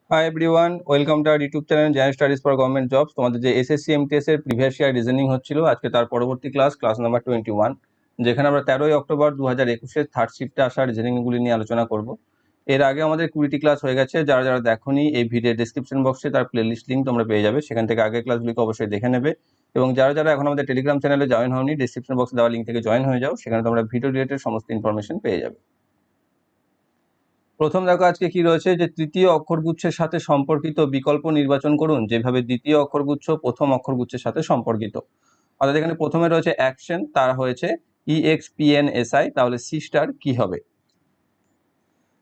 Hi everyone, welcome to our YouTube channel general studies for government jobs. তোমাদের যে SSC MTS এর previous year reasoning হচ্ছিল, আজকে তার পরবর্তী ক্লাস নাম্বার 21, যেখানে আমরা 13ই অক্টোবর 2021 থার্ড শিফটে আসা রিজনিংগুলি নিয়ে আলোচনা করব। এর আগে আমাদের 20টি ক্লাস হয়ে গেছে। যারা যারা দেখোনি, এই ভিডিও ডেসক্রিপশন বক্সে তার প্লেলিস্ট লিঙ্ক তোমরা পেয়ে যাবে, সেখান থেকে আগের ক্লাসগুলিকে অবশ্যই দেখে নেবে। এবং যারা যারা এখন আমাদের টেলিগ্রাম চ্যানেলে জয়েন হওনি, ডেসক্রিপশন বক্সে দেওয়া লিঙ্ক থেকে জয়েন হয়ে যাও, সেখানে তোমরা ভিডিও রিলেটেড সমস্ত ইনফরমেশন পেয়ে যাবে। প্রথম দেখো আজকে কি রয়েছে, যে তৃতীয় অক্ষরগুচ্ছের সাথে সম্পর্কিত বিকল্প নির্বাচন করুন যেভাবে দ্বিতীয় অক্ষরগুচ্ছ প্রথম অক্ষরগুচ্ছের সাথে সম্পর্কিত। অর্থাৎ এখানে প্রথমে রয়েছে অ্যাকশন, তার হয়েছে EXPNSI, তাহলে সি স্টার কি হবে?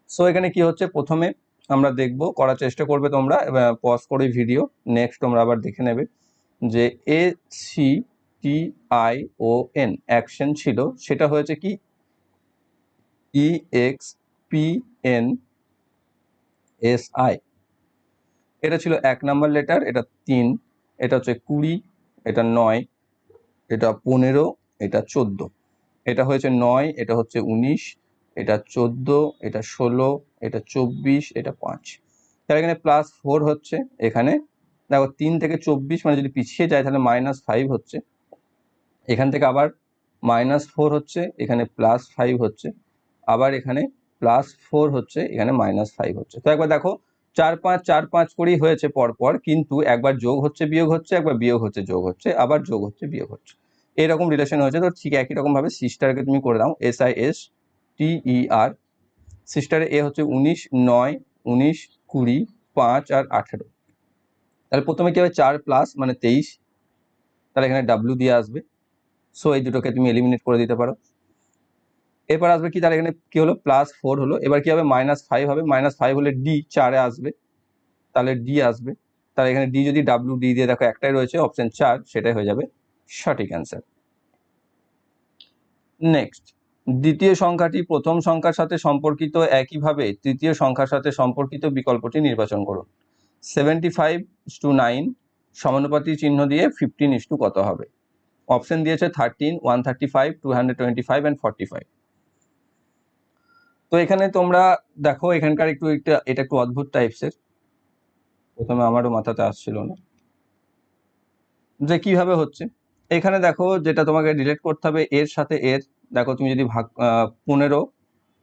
সো এখানে কি হচ্ছে প্রথমে আমরা দেখব, করার চেষ্টা করবে তোমরা, পজ করে ভিডিও নেক্সট তোমরা আবার দেখে নেবে যে ACTION অ্যাকশন ছিল, সেটা হয়েছে কি EXPNSI। এটা ছিল 1 নাম্বার লেটার, এটা 3, এটা হচ্ছে 20, এটা 9, এটা 15, এটা 14। এটা হয়েছে 9, এটা হচ্ছে 19, এটা 14, এটা 16, এটা 24, এটা 5। তাহলে এখানে +4 হচ্ছে। এখানে দেখো 3 থেকে 24 মানে যদি পিছিয়ে যায় তাহলে -5 হচ্ছে। এখান থেকে আবার -4 হচ্ছে, এখানে +5 হচ্ছে, আবার এখানে +4 হচ্ছে, এখানে -5 হচ্ছে। তো একবার দেখো 4 5 4 5 করেই হয়েছে পরপর, কিন্তু একবার যোগ হচ্ছে বিয়োগ হচ্ছে, একবার বিয়োগ হচ্ছে যোগ হচ্ছে, আবার যোগ হচ্ছে বিয়োগ হচ্ছে, এরকম রিলেশন হয়েছে। তো ঠিক একই রকম ভাবে সিস্টারকে তুমি করে দাও SISTER। সিস্টারে এ হচ্ছে 19, 9, 19, 20, 5 আর 18। তাহলে প্রথমে কি হবে, 4 প্লাস মানে 23, তাহলে এখানে W দিয়ে আসবে। সো এই দুটোকে তুমি এলিমিনেট করে দিতে পারো। এরপর আসবে কি, তাহলে এখানে কি হলো, +4 হলো। এবার কি হবে, -5 হবে। -5 হলে D 4-এ আসবে, তাহলে D আসবে। তাহলে এখানে D যদি WD দিয়ে দেখো একটাই রয়েছে, অপশন 4, সেটাই হয়ে যাবে সঠিক অ্যান্সার। নেক্সট, দ্বিতীয় সংখ্যাটি প্রথম সংখ্যার সাথে সম্পর্কিত একইভাবে তৃতীয় সংখ্যার সাথে সম্পর্কিত বিকল্পটি নির্বাচন করুন। 75:9 সমানুপাতি চিহ্ন দিয়ে 15 কত হবে? অপশন দিয়েছে 13, 135, 225 and 45। তো এখানে তোমরা দেখো, এখানকার এটা একটু অদ্ভুত টাইপসের। প্রথমে আমারও মাথাতে আসছিল না যে কিভাবে হচ্ছে। এখানে দেখো, যেটা তোমাকে রিলেট করতে হবে এর সাথে এর। দেখো তুমি যদি 15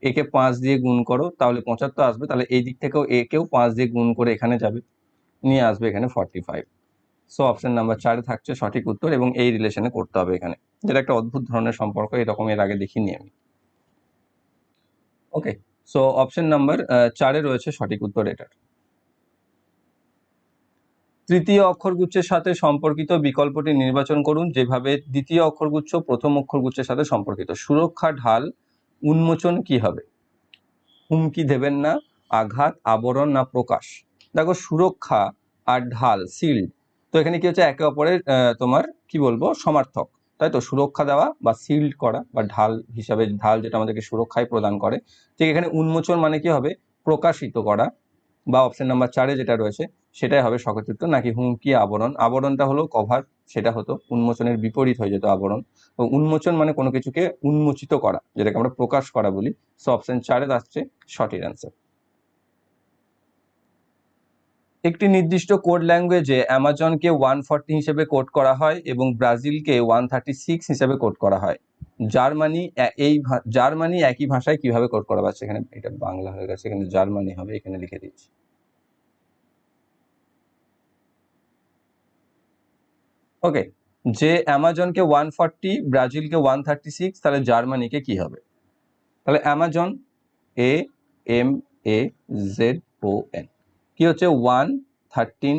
একে 5 দিয়ে গুণ করো তাহলে 75 আসবে, তাহলে এই দিক থেকেও একেও 5 দিয়ে গুণ করে এখানে যাবে, নিয়ে আসবে এখানে 45। সো অপশন নাম্বার 4 থাকছে সঠিক উত্তর, এবং এই রিলেশনে করতে হবে এখানে, যেটা একটা অদ্ভুত ধরনের সম্পর্ক, এরকম এর আগে দেখিনি আমি। ওকে, সো অপশন নাম্বার 4-এ রয়েছে সঠিক উত্তর এটার। তৃতীয় অক্ষরগুচ্ছের সাথে সম্পর্কিত বিকল্পটি নির্বাচন করুন যেভাবে দ্বিতীয় অক্ষরগুচ্ছ প্রথম অক্ষরগুচ্ছের সাথে সম্পর্কিত। সুরক্ষা ঢাল উন্মোচন কি হবে? হুমকি দেবেন না, আঘাত, আবরণ না প্রকাশ? দেখো সুরক্ষা আর ঢাল শিল্ড, তো এখানে কি হচ্ছে, একে অপরের তোমার কি বলবো সমার্থক, তাই তো। সুরক্ষা দেওয়া বা শিল্ড করা বা ঢাল হিসাবে, ঢাল যেটা আমাদেরকে সুরক্ষায় প্রদান করে, ঠিক এখানে উন্মোচন মানে কি হবে, প্রকাশিত করা, বা অপশন নাম্বার 4-এ যেটা রয়েছে সেটাই হবে সঠিক উত্তর। নাকি হুমকি, আবরণ, আবরণটা হলো কভার, সেটা হতো উন্মোচনের বিপরীত হয়ে যেত আবরণ। তো উন্মোচন মানে কোনো কিছুকে উন্মোচিত করা, যেটাকে আমরা প্রকাশ করা বলি। সো অপশন 4-এ আসছে সঠিক অ্যান্সার। একটি নির্দিষ্ট কোড ল্যাঙ্গুয়েজে অ্যামাজনকে 140 হিসেবে কোড করা হয় এবং ব্রাজিলকে 136 হিসেবে কোড করা হয়। জার্মানি একই ভাষায় কিভাবে কোড করা হচ্ছে? এখানে এটা বাংলা হয়ে গেছে, এখানে জার্মানি হবে, এখানে লিখে দিচ্ছি। ওকে, যে অ্যামাজনকে 140, ব্রাজিলকে 136, তাহলে জার্মানিকে কি হবে? তাহলে অ্যামাজন AMAZON কি হচ্ছে, 113,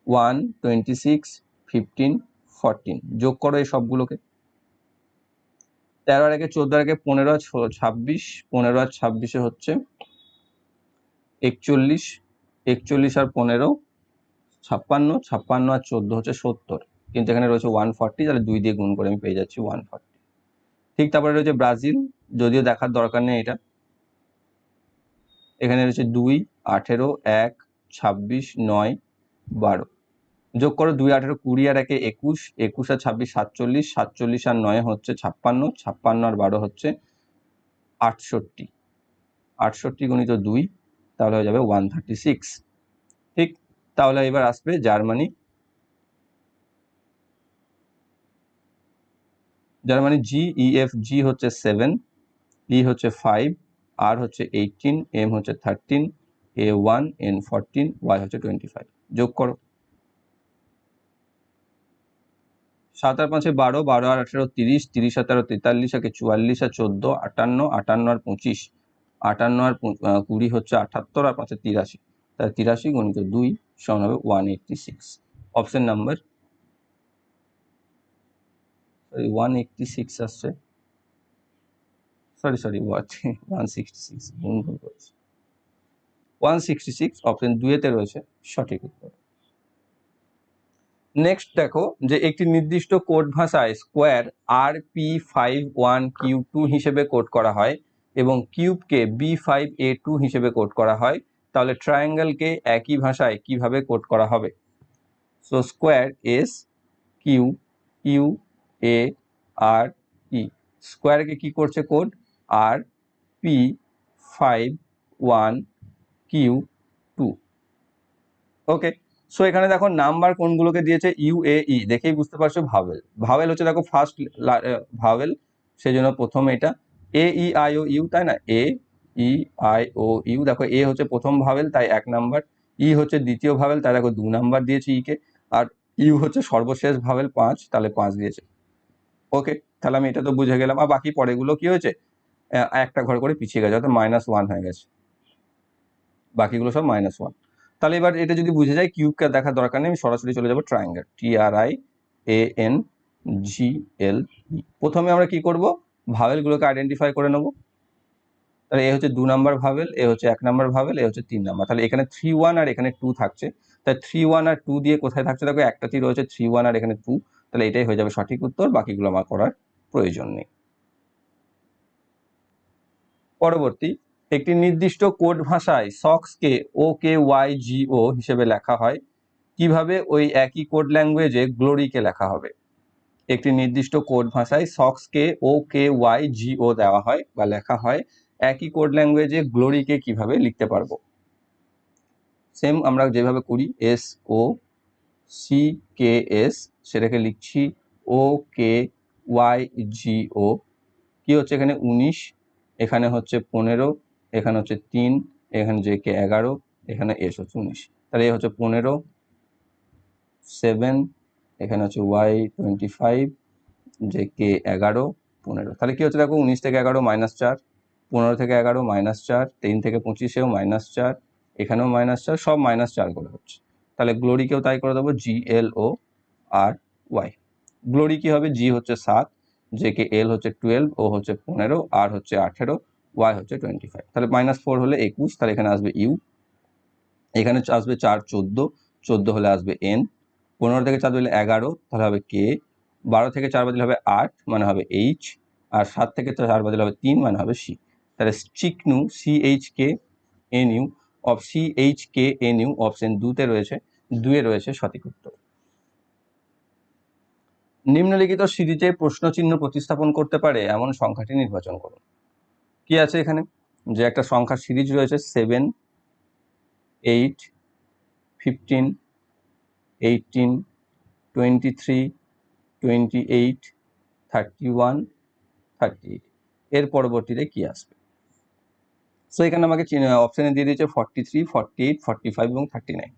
126, 15, 14। যোগ করো এই সবগুলোকে। 13 আর 1, 14 আর 1, 15 আর 26, 15 আর 26 হচ্ছে 41, 41 আর 15 56, 56 আর 14 হচ্ছে 70, কিন্তু এখানে রয়েছে 140, তাহলে 2 দিয়ে গুণ করে আমি পেয়ে যাচ্ছি 140। ঠিক তারপরে রয়েছে ব্রাজিল, যদিও দেখার দরকার নেই এটা। এখানে রয়েছে 2, 18, 1, 26, 9, 12। যোগ করো 2, 18, 20 আর 1, 21, 21 আর 26, 47, 47 আর 9 হচ্ছে 56, 56 আর 12 হচ্ছে 68, 68 গুণিত 2, তাহলে হয়ে যাবে 136। ঠিক, তাহলে এবার আসবে জার্মানি। জার্মানি জি হচ্ছে 7, ই হচ্ছে 5, আর হচ্ছে 18, এম হচ্ছে 13, A1, N 14, Y হচ্ছে 25। যোগ করো। 7 আর 5 12, 12 আর 18 30, 30 আর 13 43, আর 44 আর 14 58, 58 আর 25 58 আর 20 হচ্ছে 78, আর 5 83, তাহলে 83 গুণিত 2 সমান হবে 186। অপশন নাম্বার 186 আসছে, সরি 166, ভুল করেছি। 166 অপশন 2 তে রয়েছে সঠিক উত্তর। নেক্সট দেখো যে একটি নির্দিষ্ট কোড ভাষায় স্কোয়ার RP51Q2 হিসেবে কোড করা হয় এবং কিউবকে B5A2 হিসেবে কোড করা হয়, তাহলে ট্রায়াঙ্গেলকে একই ভাষায় কিভাবে কোড করা হবে? সো স্কোয়ার SQUARE, স্কোয়ারকে কি করছে কোড RP51Q2। ওকে, সো এখানে দেখো নাম্বার কোনগুলোকে দিয়েছে, UAE, দেখেই বুঝতে পারছো ভাওয়েল। ভাওয়েল হচ্ছে দেখো ফার্স্ট ভাওয়েল, সেই জন্য প্রথম এটা AEIOU, তাই না? AEIOU, দেখো এ হচ্ছে প্রথম ভাওয়েল তাই 1 নাম্বার, ই হচ্ছে দ্বিতীয় ভাওয়েল তাই দেখো 2 নাম্বার দিয়েছে কে, আর ইউ হচ্ছে সর্বশেষ ভাওয়েল 5, তাহলে 5 দিয়েছে। ওকে, তাহলে আমি এটা তো বুঝে গেলাম। আর বাকি পরেগুলো কি হয়েছে, একটা ঘর করে পিছিয়ে গেছে, অর্থাৎ -1 হয়ে গেছে, বাকিগুলো সব -1। তাহলে এবার এটা যদি বুঝে যায়, কিউবকে দেখার দরকার নেই, আমি সরাসরি চলে যাব ট্রায়াঙ্গেল, TRIANGLE। প্রথমে আমরা কি করব, ভাওয়েলগুলোকে আইডেন্টিফাই করে নেব। তাহলে এ হচ্ছে 2 নাম্বার ভাওয়েল, এ হচ্ছে 1 নাম্বার ভাওয়েল, এ হচ্ছে 3 নাম্বার। তাহলে এখানে 3 1 আর এখানে 2 থাকছে, তাই 3 1 আর 2 দিয়ে কোথায় থাকছে দেখো, একটাতেই রয়েছে 3 1 আর এখানে 2, তাহলে এটাই হয়ে যাবে সঠিক উত্তর, বাকিগুলো আমার করার প্রয়োজন নেই। পরবর্তী, একটি নির্দিষ্ট কোড ভাষায় সক্সকে OKYGO হিসেবে লেখা হয়, কিভাবে ওই একই কোড ল্যাঙ্গুয়েজে গ্লোরিকে লেখা হবে? একটি নির্দিষ্ট কোড ভাষায় সক্সকে OKYGO দেওয়া হয় বা লেখা হয়, একই কোড ল্যাঙ্গুয়েজে গ্লোরিকে কিভাবে লিখতে পারবো? সেম আমরা যেভাবে করি SOCKS, সেটাকে লিখছি OKYGO। কি হচ্ছে এখানে 19, এখানে হচ্ছে 15, এখানে হচ্ছে 3, এখানে JK 11, এখানে S হচ্ছে 19, তাহলে এ হচ্ছে 15, 7, এখানে হচ্ছে Y25, JK 11, 15, তাহলে কি হচ্ছে দেখো 19 থেকে 11 -4, 15 থেকে 11 -4, 3 থেকে 25-এও -4, এখানেও -4, সব -4 করে হচ্ছে। তাহলে গ্লোরিকেও তাই করে দেবো, GLORY। গ্লোরি কি হবে, G হচ্ছে 7, JK L হচ্ছে 12, O হচ্ছে 15, R হচ্ছে 18, Y হচ্ছে 25, তাহলে -4 হলে 21, তাহলে এখানে আসবে U, এখানে আসবে 4 14, 14 হলে আসবে N, 15 থেকে 4 দিলে 11, তাহলে হবে K, 12 থেকে 4 বাদ দিলে হবে 8, মানে হবে H, আর 7 থেকে 4 বাদ দিলে হবে 3, মানে হবে C। তাহলে চিকনু, CHKNU অপশন 2-তে রয়েছে, 2-এ রয়েছে সঠিক উত্তর। নিম্নলিখিত সিরিজে প্রশ্নচিহ্ন প্রতিস্থাপন করতে পারে এমন সংখ্যাটি নির্বাচন করুন। কি আছে এখানে, যে একটা সংখ্যার সিরিজ রয়েছে 7, 8, 15, 18, 23, 28, 31, 38, এর পরবর্তীতে কি আসবে? সো এখানে আমাকে অপশানে দিয়ে দিয়েছে 43, 48, 45 এবং 39।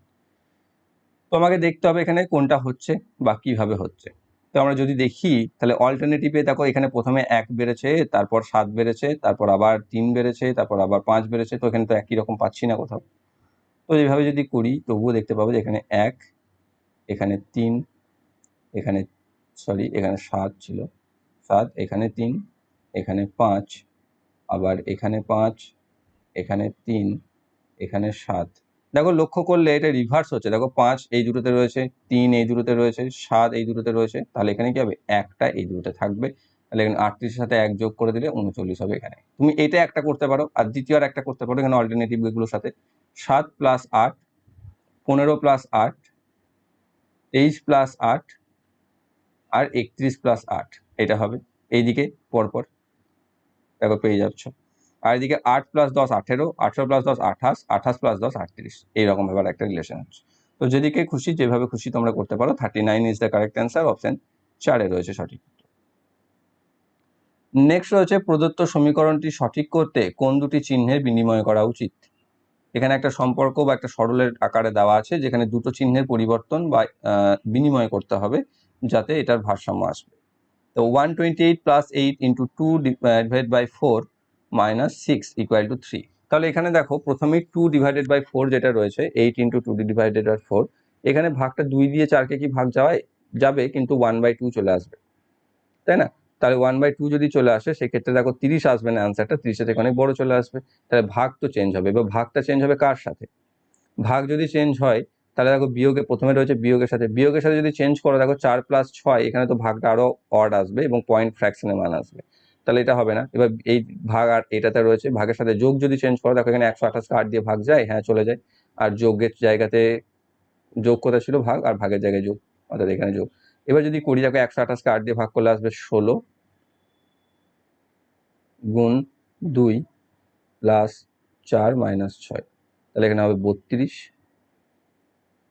তো আমাকে দেখতে হবে এখানে কোনটা হচ্ছে বা কিভাবে হচ্ছে। তো আমরা যদি দেখি, তাহলে অল্টারনেটিভে দেখো এখানে প্রথমে 1 বেড়েছে, তারপর 7 বেড়েছে, তারপর আবার 3 বেড়েছে, তারপর আবার 5 বেড়েছে, তো এখানে তো একই রকম পাচ্ছি না কোথাও। তো এইভাবে যদি করি তবুও দেখতে পাবো যে এখানে 1, এখানে 3, এখানে এখানে 7 ছিল, 7, এখানে 3, এখানে 5, আবার এখানে 5, এখানে 3, এখানে 7। দেখো লক্ষ্য করলে এটা রিভার্স হচ্ছে, দেখো 5 এই দুটোতে রয়েছে, 3 এই দুটোতে রয়েছে, 7 এই দুটোতে রয়েছে, তাহলে এখানে কি হবে, একটা এই দুটোতে থাকবে, তাহলে এখানে 38-এর সাথে 1 যোগ করে দিলে 39 হবে এখানে। তুমি এটা একটা করতে পারো, আর দ্বিতীয় আর একটা করতে পারো, এখানে অল্টারনেটিভ এগুলোর সাথে 7 + 8, 15 + 8, 23 + 8, আর 31 + 8, এটা হবে এইদিকে পরপর, দেখো পেয়ে যাচ্ছ। আর এদিকে 8 + 10 18, 18 + 10 28, 28 + 10 38, এইরকম ব্যাপার একটা রিলেশন হচ্ছে। তো যেদিকে খুশি যেভাবে খুশি তোমরা করতে পারো। 39 is the correct answer, option 4 রয়েছে সঠিক। নেক্সট রয়েছে প্রদত্ত সমীকরণটি সঠিক করতে কোন দুটি চিহ্নের বিনিময় করা উচিত। এখানে একটা সম্পর্ক বা একটা সরলের আকারে দেওয়া আছে, যেখানে দুটো চিহ্নের পরিবর্তন বা বিনিময় করতে হবে যাতে এটার ভারসাম্য আসবে। তো 128 + 8 × 2 / 4 - 6 = 3। তাহলে এখানে দেখো প্রথমেই 2 / 4 যেটা রয়েছে, 8 × 2 / 4, এখানে ভাগটা 2 দিয়ে 4কে কি ভাগ যাবে, কিন্তু 1/2 চলে আসবে, তাই না? তাহলে 1/2 যদি চলে আসে সেক্ষেত্রে দেখো 30 আসবে না অ্যান্সারটা, 30 থেকে অনেক বড় চলে আসবে। তাহলে ভাগ তো চেঞ্জ হবে, এবার ভাগটা চেঞ্জ হবে কার সাথে? ভাগ যদি চেঞ্জ হয় তাহলে দেখো বিয়োগে প্রথমে রয়েছে বিয়োগের সাথে যদি চেঞ্জ করো, দেখো 4 + 6, এখানে তো ভাগটা আরো অড আসবে এবং পয়েন্ট ফ্র্যাকশনের মান আসবে, তাহলে এটা হবে না। এবার এই ভাগ আর এটাতে রয়েছে, ভাগের সাথে যোগ যদি চেঞ্জ করো, দেখো এখানে 128 কে 8 দিয়ে ভাগ যায়, হ্যাঁ চলে যায়। আর যোগের জায়গাতে যোগ কোথায় ছিল? ভাগ, আর ভাগের জায়গায় যোগ, অর্থাৎ এখানে যোগ। এবার যদি করি, দেখো 128 কে 8 দিয়ে ভাগ করলে আসবে 16 গুণ 2 + 4 - 6, তাহলে এখানে হবে 32,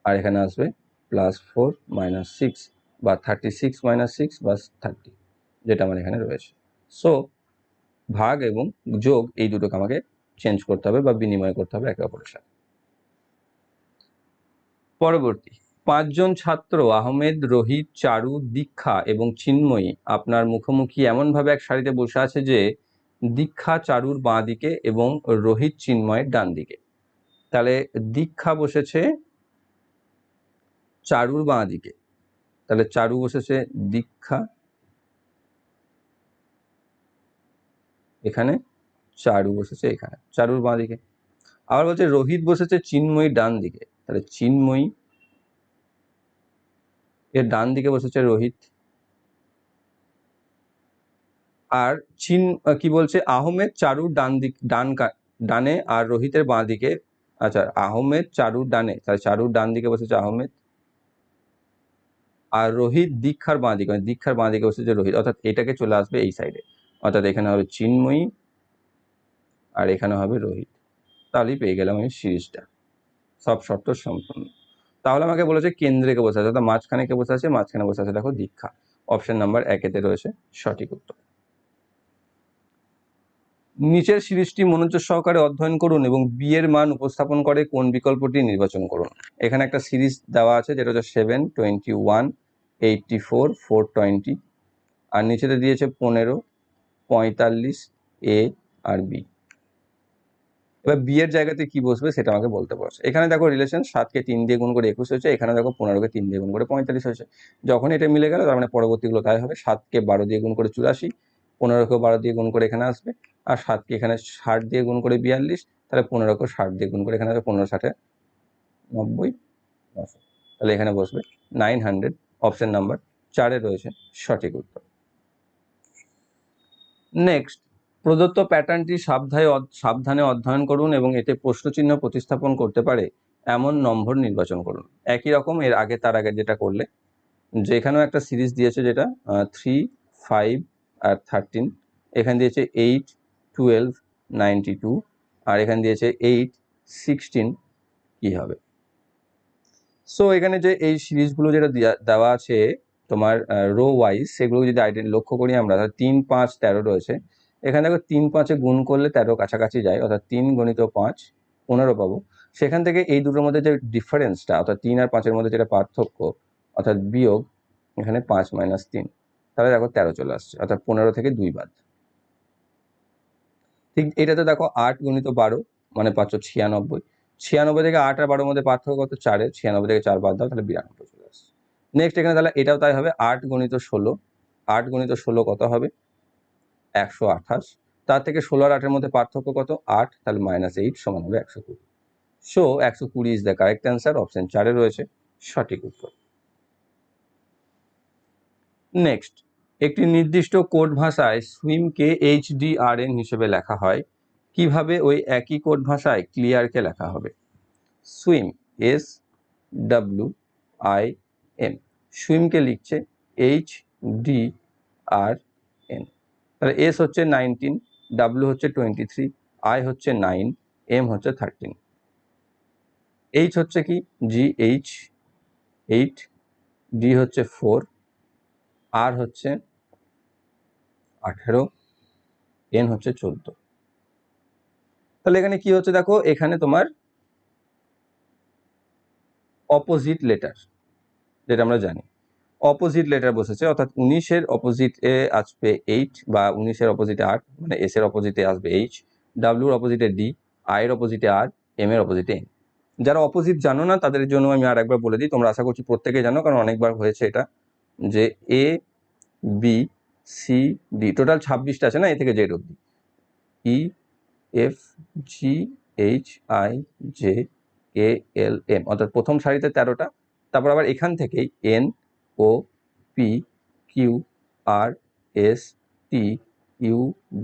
আর এখানে আসবে +4 - 6 বা 36 - 6 বা 30, যেটা আমার এখানে রয়েছে। সো ভাগ এবং যোগ এই দুটোকে আমাকে চেঞ্জ করতে হবে বা বিনিময় করতে হবে একে অপরের সাথে। পরবর্তী, 5 জন ছাত্র আহমেদ, রোহিত, চারু, দীক্ষা এবং চিন্ময়ী আপনার মুখোমুখি এমনভাবে এক সারিতে বসে আছে যে দীক্ষা চারুর বাঁ দিকে এবং রোহিত চিন্ময়ের ডান দিকে। তাহলে দীক্ষা বসেছে চারুর বাঁ দিকে, তাহলে চারু বসেছে দীক্ষা এখানে, চারু বসেছে এখানে, চারুর বাঁ দিকে। আবার বলছে রোহিত বসেছে চিন্ময়ী ডান দিকে, তাহলে চিন্ময়ী এর ডান দিকে বসেছে রোহিত। আর কি বলছে, আহমেদ চারুর ডানে আর রোহিতের বাঁ দিকে। আচ্ছা, আহমেদ চারুর ডানে, তাহলে চারুর ডান দিকে বসেছে আহমেদ, আর রোহিত দীক্ষার বাঁ দিকে, মানে দীক্ষার বাঁ দিকে বসেছে রোহিত, অর্থাৎ এটাকে চলে আসবে এই সাইডে, অর্থাৎ এখানে হবে চিন্ময়ী আর এখানে হবে রোহিত। তাহলেই পেয়ে গেলাম আমি সিরিজটা, সব শর্ত সম্পূর্ণ। তাহলে আমাকে বলেছে কেন্দ্রে কে বসে আছে, অর্থাৎ মাঝখানে কে বসে আছে? মাঝখানে বসে আছে দেখো দীক্ষা, অপশন নাম্বার 1 রয়েছে সঠিক উত্তর। নিচের সিরিজটি মনোযোগ সহকারে অধ্যয়ন করুন এবং বি এর মান উপস্থাপন করে কোন বিকল্পটি নির্বাচন করুন। এখানে একটা সিরিজ দেওয়া আছে যেটা হচ্ছে 7, 21, 84, 420, আর নিচেতে দিয়েছে 15, 45, এ আর বি। এবার বি এর জায়গাতে কি বসবে সেটা আমাকে বলতে পারছে। এখানে দেখো রিলেশন 7কে 3 দিয়ে গুণ করে 21 হয়েছে, এখানে দেখো 15কে 3 দিয়ে গুণ করে 45 হয়েছে। যখন এটা মিলে গেল তার মানে পরবর্তীগুলো তাই হবে। 7কে 12 দিয়ে গুণ করে 84, 15কেও 12 দিয়ে গুণ করে এখানে আসবে, আর 7কে এখানে 60 দিয়ে গুণ করে 42, তাহলে 15কেও 60 দিয়ে গুণ করে এখানে আসবে, 15 60 90, 900, তাহলে এখানে বসবে 900, অপশন নাম্বার 4 রয়েছে সঠিক উত্তর। নেক্সট, প্রদত্ত প্যাটার্নটি সাবধানে অধ্যয়ন করুন এবং এতে প্রশ্নচিহ্ন প্রতিস্থাপন করতে পারে এমন নম্বর নির্বাচন করুন। একই রকম তার আগে যেটা করলে, যেখানেও একটা সিরিজ দিয়েছে যেটা 3, 5 আর 13, এখানে দিয়েছে 8, 12, 92, আর এখানে দিয়েছে 8, 16, কি হবে? সো এখানে যে এই সিরিজগুলো যেটা দেওয়া আছে তোমার রো ওয়াইজ, সেগুলো যদি লক্ষ্য করি আমরা, 3, 5, 13 রয়েছে। এখানে দেখো 3, 5-এ গুণ করলে 13 কাছাকাছি যায়, অর্থাৎ 3 × 5 15 পাবো। সেখান থেকে এই দুটোর মধ্যে যে ডিফারেন্সটা, অর্থাৎ 3 আর 5-এর মধ্যে যেটা পার্থক্য, অর্থাৎ বিয়োগ, এখানে 5 - 3, তাহলে দেখো 13 চলে আসছে, অর্থাৎ 15 থেকে 2 বাদ। ঠিক এটাতে দেখো 8 × 12 মানে 596, 96 থেকে 8 আর 12-এর মধ্যে পার্থক্য কত? 4-এর, 96 থেকে 4 বাদ দাও, তাহলে 92 চলে আসছে। নেক্সট এখানে তাহলে এটাও তাই হবে, 8 × 16, 8 × 16 কত হবে? 128, তার থেকে 16 আর 8-এর মধ্যে পার্থক্য কত? 8, তাহলে -8 সমান হবে 120। So 120 is the correct answer, option 4 রয়েছে সঠিক উত্তর। নেক্সট, একটি নির্দিষ্ট কোড ভাষায় সুইমকে HDRN হিসেবে লেখা হয়, কিভাবে ওই একই কোড ভাষায় ক্লিয়ারকে লেখা হবে? সুইম SWIM, সুইমকে লিখছে HDRN, তাহলে এস হচ্ছে 19, W হচ্ছে 23, আই হচ্ছে 9, এম হচ্ছে 13, এইচ হচ্ছে কি GH 8, ডি হচ্ছে 4, আর হচ্ছে 18, এন হচ্ছে 14। তাহলে এখানে কি হচ্ছে দেখো, এখানে তোমার অপোজিট লেটার, যেটা আমরা জানি অপোজিট লেটার বসেছে, অর্থাৎ 19-এর অপোজিটে আসবে 8 বা 19-এর অপোজিটে 8, মানে এস এর অপোজিটে আসবে এইচ, ডাব্লিউর অপোজিটে ডি, আই এর অপোজিটে আর, এম এর অপোজিটে এন। যারা অপোজিট জানো না তাদের জন্য আমি আর একবার বলে দিই, তোমরা আশা করছি প্রত্যেকে জানো, কারণ অনেকবার হয়েছে এটা, যে A B C D total 26টা আছে না, এ থেকে জেড অব্দি, E F G H I J K L M, অর্থাৎ প্রথম সারিতে 13টা, তারপর আবার এখান থেকেই N O P Q R S T U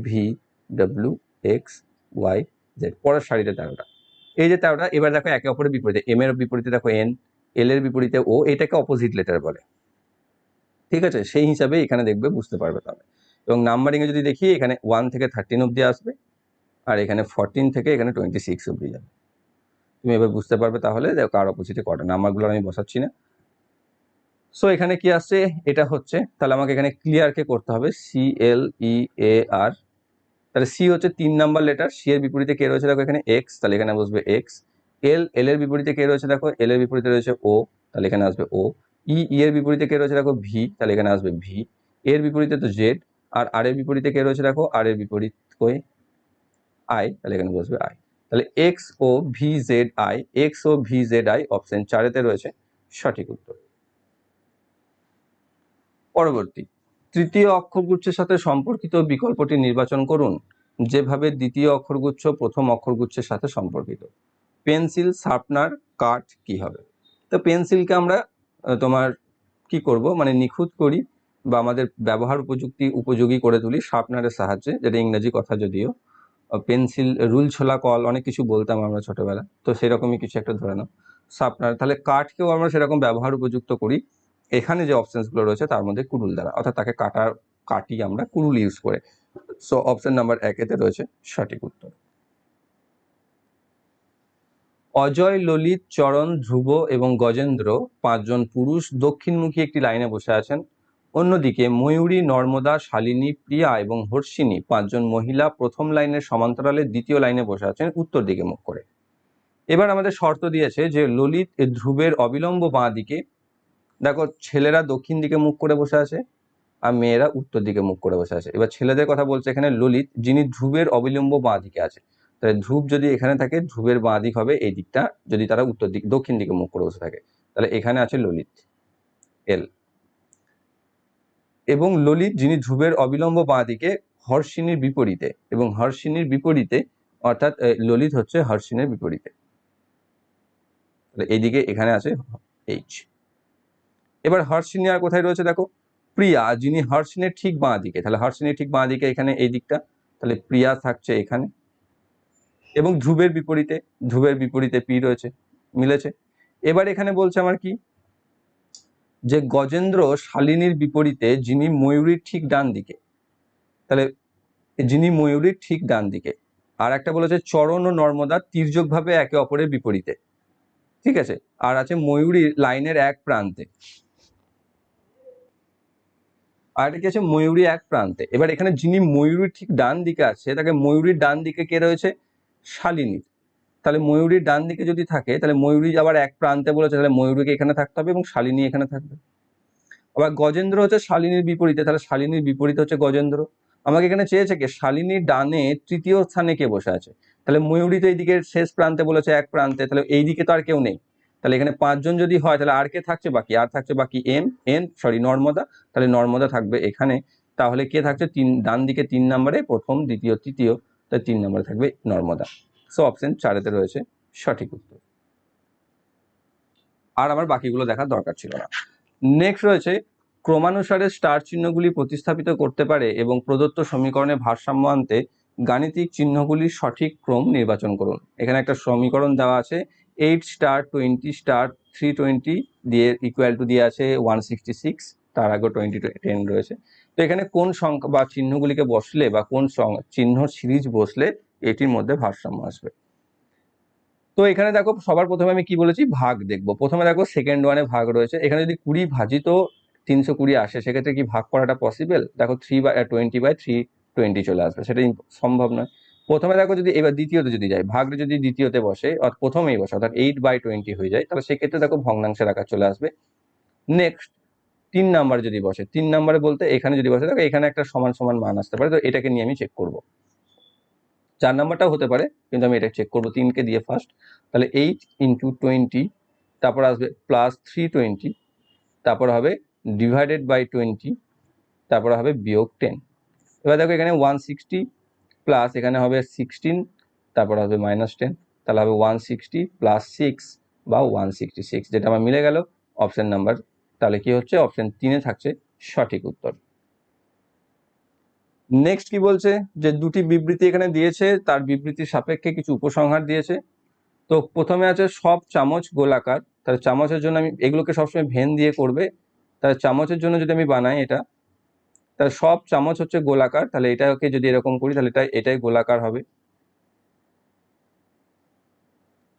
V W X Y Z, পরের সারিতে 13টা। এই যে 13টা, এবার দেখো একে অপরের বিপরীতে, এম এর বিপরীতে দেখো এন, এল এর বিপরীতে ও, এটাকে অপোজিট লেটার বলে। ঠিক আছে, সেই হিসাবে এখানে দেখবে, বুঝতে পারবে তাহলে। এবং নাম্বারিংয়ে যদি দেখি, এখানে 1 থেকে 13 অব্দি আসবে, আর এখানে 14 থেকে এখানে 26 অব্দি যাবে। তুমি এবার বুঝতে পারবে তাহলে কার অপোজিটে কটা, নাম্বারগুলো আমি বসাচ্ছি না। সো এখানে কি আসছে, এটা হচ্ছে, তাহলে আমাকে এখানে ক্লিয়ার কে করতে হবে, CLEAR। তাহলে সি হচ্ছে 3 নাম্বার লেটার, সি এর বিপরীতে কে রয়েছে দেখো এখানে এক্স, তাহলে এখানে বসবে এক্স। এল এর বিপরীতে কে রয়েছে দেখো, এল এর বিপরীতে রয়েছে ও, তাহলে এখানে আসবে ও। ই এর বিপরীতে কে রয়েছে দেখো ভি, তাহলে এখানে আসবে ভি। এর বিপরীতে তো জেড, আর আর এর বিপরীতে কে রয়েছে দেখো, আর এর বিপরীত কই আই, তাহলে এখানে বসবে আই। তাহলে X O V Z I, X O V Z I option 4-তে রয়েছে সঠিক উত্তর। পরবর্তী, তৃতীয় অক্ষরগুচ্ছের সাথে সম্পর্কিত বিকল্পটি নির্বাচন করুন যেভাবে দ্বিতীয় অক্ষরগুচ্ছ প্রথম অক্ষরগুচ্ছের সাথে সম্পর্কিত। পেন্সিল, শার্পনার, কাঠ কি হবে? তো পেন্সিলকে আমরা তোমার কি করব, মানে নিখুঁত করি বা আমাদের ব্যবহার উপযোগী করে তুলি শার্পনারের সাহায্যে, যেটা ইংরেজি কথা যদিও। পেন্সিল, রুল ছোলা কল, অনেক কিছু বলতাম আমরা ছোটবেলা, তো সেরকমই কিছু একটা ধরে নাও শার্পনার। তাহলে কাঠকেও আমরা সেরকম ব্যবহার উপযুক্ত করি এখানে যে অপশনসগুলো রয়েছে তার মধ্যে কুরুল দ্বারা, অর্থাৎ তাকে কাটি আমরা কুরুল ইউজ করে। সো অপশন নাম্বার 1-এতে রয়েছে সঠিক উত্তর। অজয়, ললিত, চরণ, ধ্রুব এবং গজেন্দ্র 5 জন পুরুষ দক্ষিণমুখী একটি লাইনে বসে আছেন। অন্যদিকে ময়ূরী, নর্মদা, শালিনী, প্রিয়া এবং হর্ষিনী 5 জন মহিলা প্রথম লাইনের সমান্তরালে দ্বিতীয় লাইনে বসে আছেন উত্তর দিকে মুখ করে। এবার আমাদের শর্ত দিয়েছে যে ললিত ধ্রুবের অবিলম্ব বাঁ দিকে, দেখো ছেলেরা দক্ষিণ দিকে মুখ করে বসে আছে আর মেয়েরা উত্তর দিকে মুখ করে বসে আছে। এবার ছেলেদের কথা বলছে এখানে ললিত, যিনি ধ্রুবের অবিলম্ব বাঁ দিকে আছে। তাহলে ধ্রুব যদি এখানে থাকে, ধ্রুবের বাঁ দিক হবে এই দিকটা, যদি তারা দক্ষিণ দিকে মুখ করে বসে থাকে। তাহলে এখানে আছে ললিত, এল। এবং ললিত, যিনি ধ্রুবের অবিলম্ব বাঁ দিকে, হর্ষিনীর বিপরীতে, এবং হর্ষিনীর বিপরীতে, অর্থাৎ ললিত হচ্ছে হর্ষিনীর বিপরীতে, তাহলে এইদিকে এখানে আছে এইচ। এবার হর্ষিনী আর কোথায় রয়েছে দেখো, প্রিয়া, যিনি হর্ষিনীর ঠিক বাঁ দিকে, তাহলে হর্ষিনীর ঠিক বাঁ দিকে এখানে এই দিকটা, তাহলে প্রিয়া থাকছে এখানে। এবং ধ্রুবের বিপরীতে পি রয়েছে, মিলেছে। এবার এখানে বলছে আমার কি, যে গজেন্দ্র শালিনীর বিপরীতে, যিনি ময়ূরীর ঠিক ডান দিকে, তাহলে যিনি ময়ূরীর ঠিক ডান দিকে। আর একটা বলেছে চরণ ও নর্মদা তির্যকভাবে একে অপরের বিপরীতে, ঠিক আছে। আর আছে ময়ূরী লাইনের এক প্রান্তে, আর এটা কি আছে ময়ূরী এক প্রান্তে। এবার এখানে যিনি ময়ূরীর ঠিক ডান দিকে আছে, তাকে ময়ূরীর ডান দিকে কে রয়েছে, শালিনী। তাহলে ময়ূরীর ডান দিকে যদি থাকে, তাহলে ময়ূরী আবার এক প্রান্তে বলেছে, তাহলে ময়ূরীকে এখানে থাকতে হবে এবং শালিনী এখানে থাকবে। আবার গজেন্দ্র হচ্ছে শালিনীর বিপরীতে, তাহলে শালিনীর বিপরীতে হচ্ছে গজেন্দ্র। আমাকে এখানে চেয়েছে কি শালিনীর ডানে তৃতীয় স্থানে কে বসে আছে, তাহলে ময়ূরী তো এইদিকে শেষ প্রান্তে বলেছে এক প্রান্তে, তাহলে এইদিকে তো আর কেউ নেই। তাহলে এখানে 5 জন যদি হয়, তাহলে আর কে থাকছে বাকি, আর থাকছে বাকি নর্মদা, তাহলে নর্মদা থাকবে এখানে। তাহলে কে থাকছে ডান দিকে 3 নম্বরে, প্রথম, দ্বিতীয়, তৃতীয়, তাই 3 নম্বরে থাকবে নর্মদা। সো অপশন 4-এতে রয়েছে সঠিক উত্তর। আর আমার বাকিগুলো দেখার দরকার ছিল না। নেক্সট রয়েছে, ক্রমানুসারে স্টার চিহ্নগুলি প্রতিস্থাপিত করতে পারে এবং প্রদত্ত সমীকরণে ভারসাম্য আনতে গাণিতিক চিহ্নগুলির সঠিক ক্রম নির্বাচন করুন। এখানে একটা সমীকরণ দেওয়া আছে, 8 স্টার 20 স্টার 320 দিয়ে ইকুয়াল টু দিয়ে আছে 166, তার আগে 10 রয়েছে। তো এখানে কোন সংখ্যা বা চিহ্নগুলিকে বসলে বা কোন চিহ্ন সিরিজ বসলে এটির মধ্যে ভারসাম্য আসবে। তো এখানে দেখো সবার প্রথমে আমি কি বলেছি, ভাগ দেখবো। প্রথমে দেখো সেকেন্ড ওয়ানে ভাগ রয়েছে, এখানে যদি 20 ভাজিত 320 আসে সেক্ষেত্রে কি ভাগ করাটা পসিবল? দেখো 3/20 চলে আসবে, সেটা সম্ভব নয়। প্রথমে দেখো যদি এবার দ্বিতীয়তে যদি যায়, ভাগটা যদি দ্বিতীয়তে বসে অর্থাৎ প্রথমেই বসে অর্থাৎ 8/20 হয়ে যায়, তাহলে সেক্ষেত্রে দেখো ভগ্নাংশের আকার চলে আসবে। নেক্সট 3 নাম্বারে যদি বসে, 3 নাম্বারে বলতে এখানে যদি বসে, দেখো এখানে একটা সমান সমান মান আসতে পারে, তো এটাকে নিয়ে আমি চেক করব। 4 নাম্বারটাও হতে পারে, কিন্তু আমি এটা চেক করবো 3কে দিয়ে ফার্স্ট। তাহলে 8 × 20, তারপর আসবে +320, তারপর হবে /20, তারপর হবে -10। এবার দেখো এখানে 160 প্লাস এখানে হবে 16, তারপর হবে -10, তাহলে হবে 160 + 6 বা 166, যেটা আমার মিলে গেল অপশন নাম্বার। তাহলে কি হচ্ছে, অপশন 3-এ থাকছে সঠিক উত্তর। নেক্সট কি বলছে, যে দুটি বিবৃতি এখানে দিয়েছে, তার বিবৃতির সাপেক্ষে কিছু উপসংহার দিয়েছে। তো প্রথমে আছে সব চামচ গোলাকার, তাহলে চামচের জন্য আমি এগুলোকে সবসময় ভেন দিয়ে করবে, তাহলে চামচের জন্য যদি আমি বানাই এটা, তাহলে সব চামচ হচ্ছে গোলাকার, তাহলে এটাকে যদি এরকম করি তাহলে এটাই গোলাকার হবে।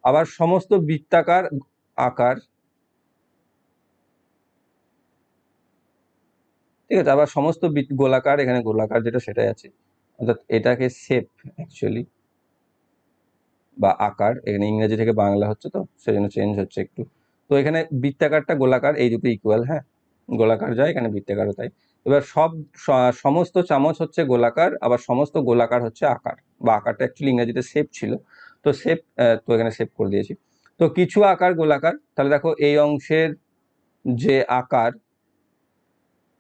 আবার সমস্ত বৃত্তাকার আকার, ঠিক আছে, আবার সমস্ত গোলাকার, এখানে গোলাকার যেটা সেটাই আছে, অর্থাৎ এটাকে শেপ অ্যাকচুয়ালি বা আকার, এখানে ইংরেজি থেকে বাংলা হচ্ছে তো সেজন্য চেঞ্জ হচ্ছে একটু। তো এখানে বৃত্তাকারটা গোলাকার, এই দুটো ইকুয়াল, হ্যাঁ, গোলাকার যায় এখানে বৃত্তাকারও তাই। এবার সমস্ত চামচ হচ্ছে গোলাকার, আবার সমস্ত গোলাকার হচ্ছে আকার, বা আকারটা অ্যাকচুয়ালি ইংরেজিতে শেপ ছিল, তো শেপ, তো এখানে শেপ করে দিয়েছি। তো কিছু আকার গোলাকার, তাহলে দেখো এই অংশের যে আকার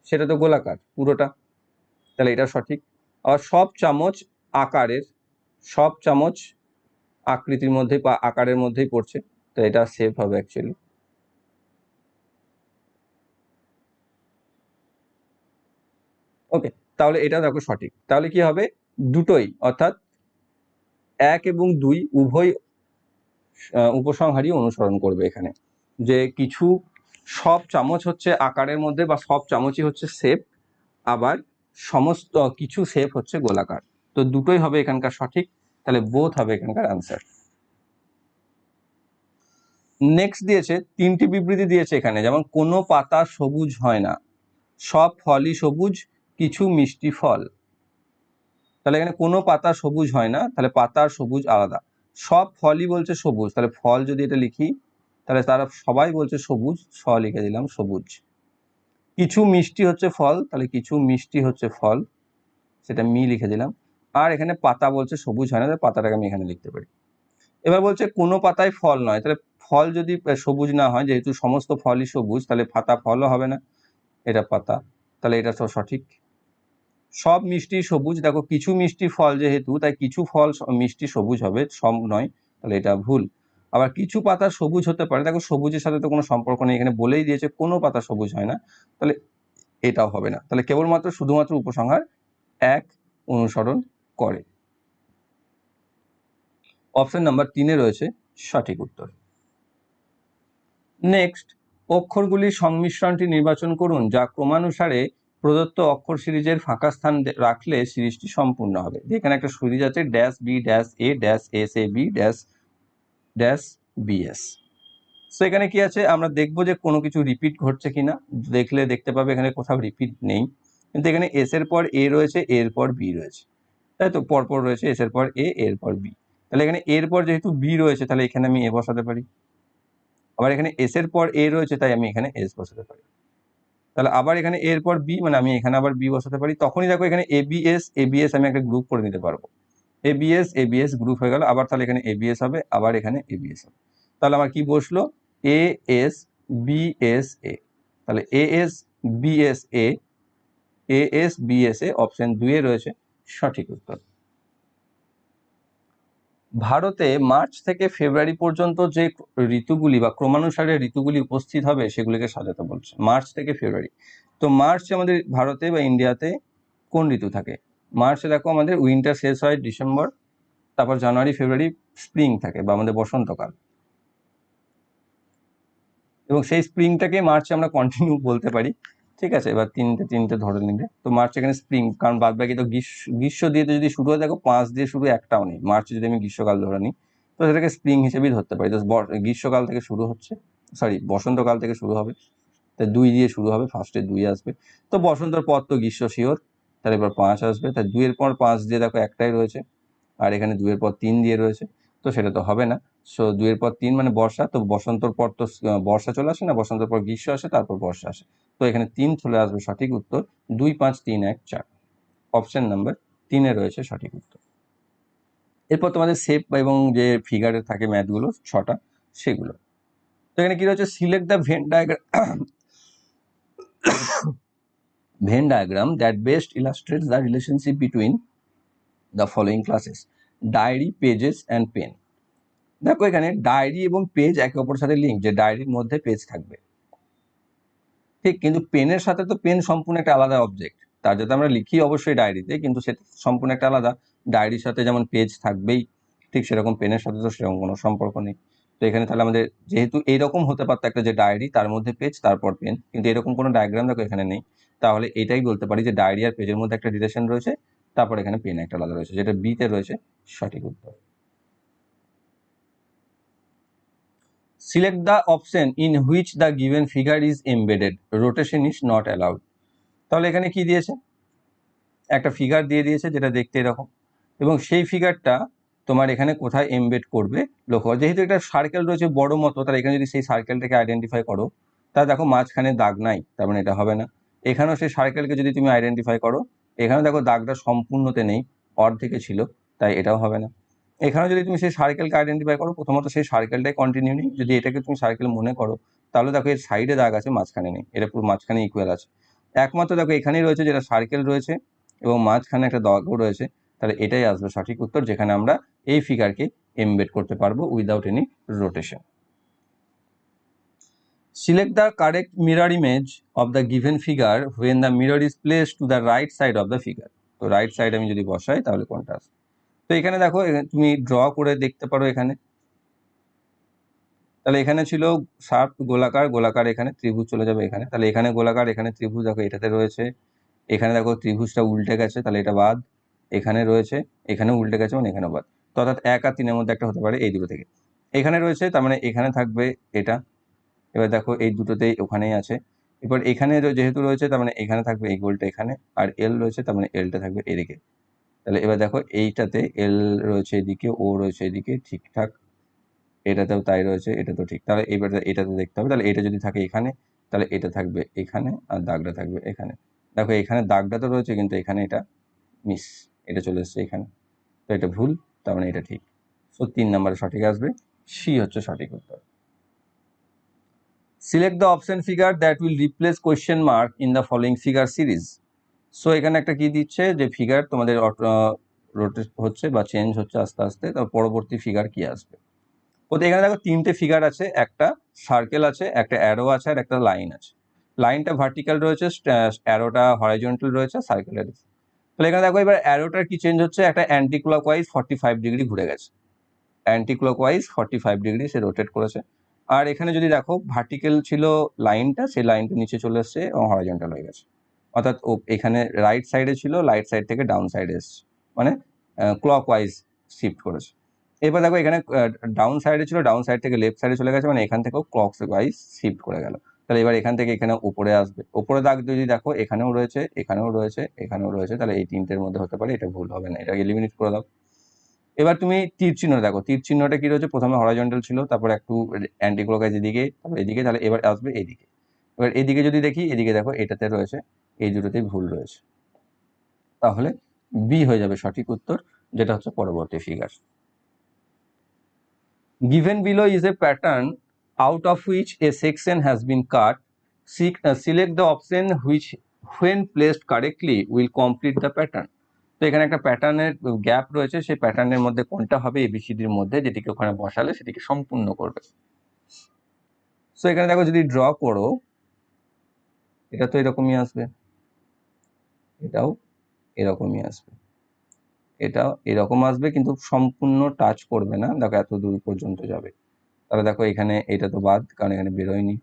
সেটা তো গোলাকার পুরোটা, তাহলে এটা সঠিক। আবার সব চামচ আকারের, সব চামচ আকৃতির মধ্যে বা আকারের মধ্যেই পড়ছে, তো এটা সেফ হবে অ্যাকচুয়ালি। ওকে, তাহলে এটা দেখো সঠিক। তাহলে কি হবে, দুটোই অর্থাৎ 1 এবং 2 উভয় উপসংহারই অনুসরণ করবে এখানে, যে কিছু সব চামচ হচ্ছে আকারের মধ্যে বা সব চামচই হচ্ছে শেপ, আবার সমস্ত কিছু শেপ হচ্ছে গোলাকার, তো দুটোই হবে এখানকার সঠিক, তাহলে বোথ হবে এখানকার আনসার। নেক্সট দিয়েছে 3টি বিবৃতি দিয়েছে এখানে, যেমন কোনো পাতা সবুজ হয় না, সব ফলই সবুজ, কিছু মিষ্টি ফল। তাহলে এখানে কোনো পাতা সবুজ হয় না, তাহলে পাতার সবুজ আলাদা। সব ফলই বলছে সবুজ, তাহলে ফল যদি এটা লিখি তাহলে তারা সবাই বলছে সবুজ, লিখে দিলাম সবুজ। কিছু মিষ্টি হচ্ছে ফল, তাহলে কিছু মিষ্টি হচ্ছে ফল, সেটা লিখে দিলাম। আর এখানে পাতা বলছে সবুজ হয় না, তাহলে পাতাটাকে আমি এখানে লিখতে পারি। এবার বলছে কোনো পাতায় ফল নয়, তাহলে ফল যদি সবুজ না হয়, যেহেতু সমস্ত ফলই সবুজ, তাহলে পাতা ফলও হবে না, এটা পাতা, তাহলে এটা তো সঠিক। সব মিষ্টি সবুজ, দেখো কিছু মিষ্টি ফল যেহেতু, তাই কিছু ফল মিষ্টি সবুজ হবে, সব নয়, তাহলে এটা ভুল। আবার কিছু পাতা সবুজ হতে পারে, দেখো সবুজের সাথে তো কোনো সম্পর্ক নেই, এখানে বলেই দিয়েছে কোনো পাতা সবুজ হয় না, তাহলে এটাও হবে না। তাহলে কেবলমাত্র শুধুমাত্র উপসংহার 1 অনুসরণ করে। অপশন নাম্বার 3-এ রয়েছে সঠিক উত্তর। নেক্সট, অক্ষরগুলির সংমিশ্রণটি নির্বাচন করুন যা ক্রমানুসারে প্রদত্ত অক্ষর সিরিজের ফাঁকা স্থান রাখলে সিরিজটি সম্পূর্ণ হবে। এখানে একটা সিরিজ আছে -b-a-s-a-b-b-s। সো এখানে কি আছে, আমরা দেখবো যে কোনো কিছু রিপিট ঘটছে কিনা, দেখলে দেখতে পাবে এখানে কোথাও রিপিট নেই, কিন্তু এখানে এস এর পর এ রয়েছে, এর পর বি রয়েছে, তাই তো পরপর রয়েছে, এস এর পর এ, এর পর বি, তাহলে এখানে এর পর যেহেতু বি রয়েছে তাহলে এখানে আমি এ বসাতে পারি। আবার এখানে এস এর পর এ রয়েছে, তাই আমি এখানে এস বসাতে পারি। তাহলে আবার এখানে এর পর বি, মানে আমি এখানে আবার বি বসাতে পারি। তখনই দেখো এখানে এবিএস আমি একটা গ্রুপ করে নিতে পারবো, এবিএস গ্রুপ হয়ে গেল। আবার তাহলে এখানে এবিএস হবে, আবার এখানে এবিএস হবে, তাহলে আমার কি বসলো, এএস বিএস এ। তাহলে এএস বিএস এ অপশন 2-এ রয়েছে সঠিক উত্তর। ভারতে মার্চ থেকে ফেব্রুয়ারি পর্যন্ত যে ঋতুগুলি বা ক্রমানুসারে ঋতুগুলি উপস্থিত হবে সেগুলিকে সাজাতে বলছে, মার্চ থেকে ফেব্রুয়ারি। তো মার্চে আমাদের ভারতে বা ইন্ডিয়াতে কোন ঋতু থাকে? মার্চে দেখো আমাদের উইন্টার শেষ হয় ডিসেম্বর, তারপর জানুয়ারি ফেব্রুয়ারি স্প্রিং থাকে বা আমাদের বসন্তকাল, এবং সেই স্প্রিংটাকে মার্চে আমরা কন্টিনিউ বলতে পারি, ঠিক আছে, এবার তিনটে তিনটে ধরে নিলে তো মার্চ এখানে স্প্রিং, কারণ বাদ বাকি তো গ্রীষ্ম দিয়ে যদি শুরু হয়, দেখো 5 দিয়ে শুরু একটাও নেই। মার্চ যদি আমি গ্রীষ্মকাল ধরে নিই তো সেটাকে স্প্রিং হিসেবেই ধরতে পারি। তো গ্রীষ্মকাল থেকে শুরু হচ্ছে, সরি বসন্তকাল থেকে শুরু হবে, তাই 2 দিয়ে শুরু হবে, ফার্স্টে 2 আসবে। তো বসন্তর পর তো গ্রীষ্ম শিওর, তাহলে এবার 5 আসবে, তাই 2 এর পর 5 দিয়ে দেখো একটাই রয়েছে, আর এখানে 2 এর পর 3 দিয়ে রয়েছে, তো সেটা তো হবে না। সো 2 এর পর 3 মানে বর্ষা, তো বসন্তর পর তো বর্ষা চলে আসে না, বসন্তর পর গ্রীষ্ম আসে, তারপর বর্ষা আসে, তো এখানে 3 চলে আসবে সঠিক উত্তর। 2 5 3 1 4, অপশন নাম্বার 3 এ রয়েছে সঠিক উত্তর। এরপর তোমাদের শেপ এবং যে ফিগারে থাকে ম্যাথগুলো 6টা, সেগুলো। তো এখানে কি রয়েছে, select the Venn diagram that best illustrates the relationship between the following classes: diary, pages and pen. দেখো এখানে ডায়েরি এবং পেজ একে অপরের সাথে লিঙ্ক, যে ডায়েরির মধ্যে পেজ থাকবে, ঠিক, কিন্তু পেনের সাথে তো পেন সম্পূর্ণ একটা আলাদা অবজেক্ট, তার যাতে আমরা লিখি অবশ্যই ডায়েরিতে, কিন্তু সেটা সম্পূর্ণ একটা আলাদা। ডায়েরির সাথে যেমন পেজ থাকবেই, ঠিক সেরকম পেনের সাথে তো সেরকম কোনো সম্পর্ক নেই। তো এখানে তাহলে আমাদের যেহেতু এইরকম হতে পারতো একটা, যে ডায়েরি তার মধ্যে পেজ তারপর পেন, কিন্তু এরকম কোনো ডায়াগ্রাম দেখো এখানে নেই, তাহলে এটাই বলতে পারি যে ডায়েরি আর পেজের মধ্যে একটা রিলেশন রয়েছে, তারপর এখানে পেন একটা আলাদা রয়েছে, যেটা বিতে রয়েছে সঠিক উত্তর। Select the option in which the given figure is embedded. Rotation is not allowed. তাহলে এখানে কি দিয়েছে, একটা ফিগার দিয়ে দিয়েছে যেটা দেখতে এরকম, এবং সেই ফিগারটা তোমার এখানে কোথায় এমবেড করবে লক্ষ্য, যেহেতু একটা সার্কেল রয়েছে বড় মতো, তাহলে এখানে যদি সেই সার্কেলটাকে আইডেন্টিফাই করো, তাহলে দেখো মাঝখানে দাগ নাই, তার মানে এটা হবে না। এখানেও সেই সার্কেলকে যদি তুমি আইডেন্টিফাই করো, এখানেও দেখো দাগটা সম্পূর্ণতে নেই, অর্ধেকে ছিল, তাই এটাও হবে না। এখানেও যদি তুমি সেই সার্কেলকে আইডেন্টিফাই করো, প্রথমত সেই সার্কেলটাই কন্টিনিউ নেই, যদি এটাকে তুমি সার্কেল মনে করো, তাহলে দেখো এর সাইডে দাগ আছে, মাঝখানে নেই, এটা পুরো মাঝখানে ইকুয়াল আছে। একমাত্র দেখো এখানেই রয়েছে যেটা সার্কেল রয়েছে এবং মাঝখানে একটা দাগও রয়েছে, তাহলে এটাই আসবে সঠিক উত্তর, যেখানে আমরা এই ফিগারকে এমবেড করতে পারবো without any rotation. Select the correct mirror image of the given figure when the mirror is placed to the right side of the figure. তো রাইট সাইড আমি যদি বসাই তাহলে কোনটা আসবে, তো এখানে দেখো তুমি ড্র করে দেখতে পারো এখানে, তাহলে এখানে ছিল শার্প গোলাকার, গোলাকার এখানে ত্রিভুজ চলে যাবে এখানে, তাহলে এখানে গোলাকার এখানে ত্রিভুজ, দেখো এটাতে রয়েছে, এখানে দেখো ত্রিভুজটা উল্টে গেছে, তাহলে এটা বাদ, এখানে রয়েছে, এখানেও উল্টে গেছে, মানে এখানেও বাদ, তো অর্থাৎ 1 আর 3 এর মধ্যে একটা হতে পারে এই দুটো থেকে। এখানে রয়েছে, তার মানে এখানে থাকবে এটা, এবার দেখো এই দুটোতেই ওখানেই আছে, এবার এখানে যেহেতু রয়েছে তার মানে এখানে থাকবে এই গোলটা এখানে, আর এল রয়েছে তার মানে এলটা থাকবে এদিকে। তাহলে এবার দেখো এইটাতে এল রয়েছে এদিকে, ও রয়েছে এদিকে, ঠিকঠাক, এটাতেও তাই রয়েছে, এটা তো ঠিক, তাহলে এবার এটাতে দেখতে হবে, তাহলে এটা যদি থাকে এখানে, তাহলে এটা থাকবে এখানে, আর দাগটা থাকবে এখানে। দেখো এখানে দাগটা তো রয়েছে, কিন্তু এখানে এটা মিস, এটা চলে এসছে এখানে, তো এটা ভুল, তার মানে এটা ঠিক। সো 3 নম্বরে সঠিক আসবে, সি হচ্ছে সঠিক উত্তর। Select the option figure that will replace question mark in the following figure series. So এখানে একটা কি দিচ্ছে, যে ফিগার তোমাদের রোটেট হচ্ছে বা চেঞ্জ হচ্ছে আস্তে আস্তে, তার পরবর্তী ফিগার কি আসবে। তো এখানে দেখো 3টে ফিগার আছে, একটা সার্কেল আছে, একটা অ্যারো আছে, আর একটা লাইন আছে। লাইনটা ভার্টিক্যাল রয়েছে, অ্যারোটা হরাইজন্টাল রয়েছে, সার্কেলের। তাহলে এখানে দেখো এবার অ্যারোটার কি চেঞ্জ হচ্ছে, একটা অ্যান্টি ক্লকওয়াইজ 45 ডিগ্রি ঘুরে গেছে, অ্যান্টি ক্লকওয়াইজ 45 ডিগ্রি সে রোটেট করেছে। আর এখানে যদি দেখো ভার্টিক্যাল ছিল লাইনটা, সেই লাইনটা নিচে চলে এসছে এবং হরাইজন্টাল হয়ে গেছে, অর্থাৎ ও এখানে রাইট সাইডে ছিল, রাইট সাইড থেকে ডাউন সাইডে এসছে, মানে ক্লকওয়াইজ শিফট করেছে। এবার দেখো এখানে ডাউন সাইডে ছিল, ডাউন সাইড থেকে লেফট সাইডে চলে গেছে, মানে এখান থেকেও ক্লকওয়াইজ শিফট করে গেল। তাহলে এবার এখান থেকে এখানে উপরে আসবে, উপরে দাগ যদি দেখো এখানেও রয়েছে, এখানেও রয়েছে, এখানেও রয়েছে, তাহলে এই 3টের মধ্যে হতে পারে, এটা ভুল হবে না, এটা এলিমিনেট করে দাও। এবার তুমি তীর চিহ্ন দেখো, তীর চিহ্নটা কি রয়েছে, প্রথমে হরাইজন্টাল ছিল, তারপর একটু অ্যান্টি ক্লকওয়াইজ এদিকে, তারপর এদিকে, তাহলে এবার আসবে এইদিকে। এবার এদিকে যদি দেখি, এদিকে দেখো এটাতে রয়েছে, এই দুটোতেই ভুল রয়েছে, তাহলে বি হয়ে যাবে সঠিক উত্তর, যেটা হচ্ছে পরবর্তী figure. Given below is a pattern out of which a section has been cut. Select the option which, when placed correctly, will complete the pattern. তো এখানে একটা প্যাটার্নের গ্যাপ রয়েছে, সেই প্যাটার্নের মধ্যে কোনটা হবে এবিসিডির মধ্যে, যেটিকে ওখানে বসালে সেটিকে সম্পূর্ণ করবে। সো এখানে দেখো যদি ড্র করো, এটা তো এরকমই আসবে, এটাও এরকমই আসবে, এটাও এরকম আসবে, কিন্তু সম্পূর্ণ টাচ করবে না, দেখো এত দূর পর্যন্ত যাবে। তাহলে দেখো এখানে এটা তো বাদ, কারণ এখানে বেরোয়নি।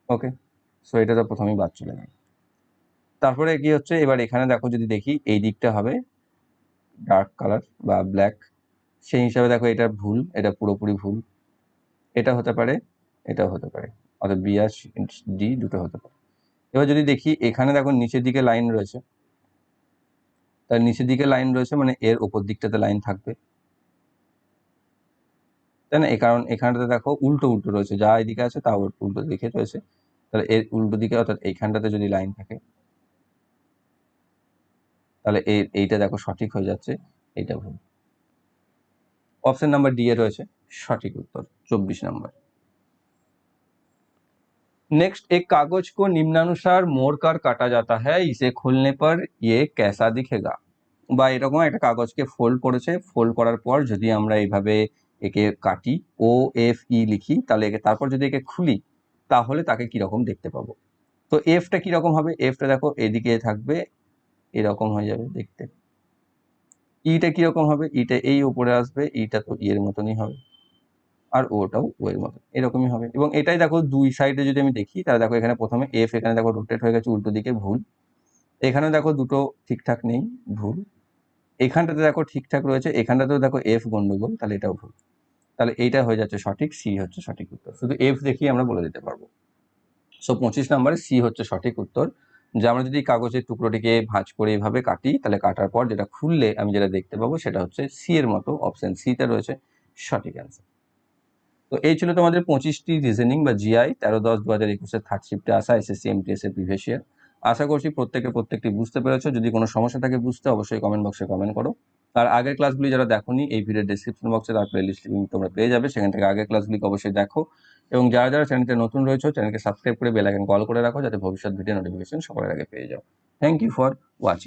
ওকে, সো এটা তো প্রথমেই বাদ চলে গেল। তারপরে কি হচ্ছে, এবার এখানে দেখো যদি দেখি এই দিকটা হবে ডার্ক কালার বা ব্ল্যাক, সেই হিসাবে দেখো এটা ভুল, এটা পুরোপুরি ভুল, এটা হতে পারে, এটাও হতে পারে, অর্থাৎ বি আর ডি দুটো হতে পারে। এবার যদি দেখি এখানে দেখো নিচের দিকে লাইন রয়েছে, তার নিচের দিকে লাইন রয়েছে মানে এর ওপর দিকটাতে লাইন থাকবে, তাই না? এই কারণ এখানটাতে দেখো উল্টো উল্টো রয়েছে, যা এদিকে আছে তা উল্টো দিকে রয়েছে, তাহলে এর উল্টো দিকে অর্থাৎ এইখানটাতে যদি লাইন থাকে তাহলে এইটা দেখো সঠিক হয়ে যাচ্ছে, এইটা ভুল। ऑप्शन नंबर डी रही है सठिक उत्तर 24 नंबर। नेक्स्ट, एक कागज को निम्नानुसार मोड़कर काटा जाता है, इसे खोलने पर ये कैसा दिखेगा। বা এরকম একটা কাগজকে ফোল্ড করেছে, ফোল্ড করার পর যদি আমরা এইভাবে একে কাটি ও এফ ই লিখি, তাহলে একে তারপর যদি একে খুলি তাহলে তাকে কিরকম দেখতে পাবো। তো এফটা কিরকম হবে, এফটা দেখো এদিকে থাকবে, এরকম হয়ে যাবে দেখতে। ইটা কিরকম হবে, ইটা এই উপরে আসবে, ইটা তো এর মতনই হবে, আর ওটাও ও এর মতো এরকমই হবে। এবং এটাই দেখো দুই সাইডে যদি আমি দেখি তাহলে দেখো এখানে প্রথমে এফ, এখানে দেখো রোটেট হয়ে গেছে উল্টো দিকে, ভুল। এখানেও দেখো দুটো ঠিকঠাক নেই, ভুল। এখানটাতে দেখো ঠিকঠাক রয়েছে, এখানটাতেও দেখো এফ গন্ডগোল, তাহলে এটাও ভুল। তাহলে এইটা হয়ে যাচ্ছে সঠিক, সি হচ্ছে সঠিক উত্তর। শুধু এফ দেখিয়ে আমরা বলে দিতে পারবো। সো 25 নম্বরে সি হচ্ছে সঠিক উত্তর। যে আমরা যদি কাগজের টুকরোটিকে ভাঁজ করে এইভাবে কাটি, তাহলে কাটার পর যেটা খুললে আমি যেটা দেখতে পাবো সেটা হচ্ছে সি এর মতো, অপশন সিতে রয়েছে সঠিক অ্যান্সার। তো এই ছিল তোমাদের 25টি রিজনিং বা জিআই 13-10-2021 থার্ড শিফটে আসা এসএসসি এমটিএস এর প্রিভিয়াস ইয়ার। আশা করছি প্রত্যেকটি বুঝতে পেরেছো। যদি কোনো সমস্যা থাকে বুঝতে, অবশ্যই কমেন্ট বক্সে কমেন্ট করো। আর আগের ক্লাসগুলি যারা দেখোনি, এই ভিডিওর ডেসক্রিপশন বক্সে তার প্লেলিস্ট লিংক তোমরা পেয়ে যাবে, সেখান থেকে আগের ক্লাসগুলিকে অবশ্যই দেখো। এবং যারা যারা চ্যানেলটা নতুন রয়েছে চ্যানেলকে সাবস্ক্রাইব করে বেল আইকন কল করে রাখো, যাতে ভবিষ্যৎ ভিডিও নোটিফিকেশন সবার আগে পেয়ে যাও। Thank you for watching.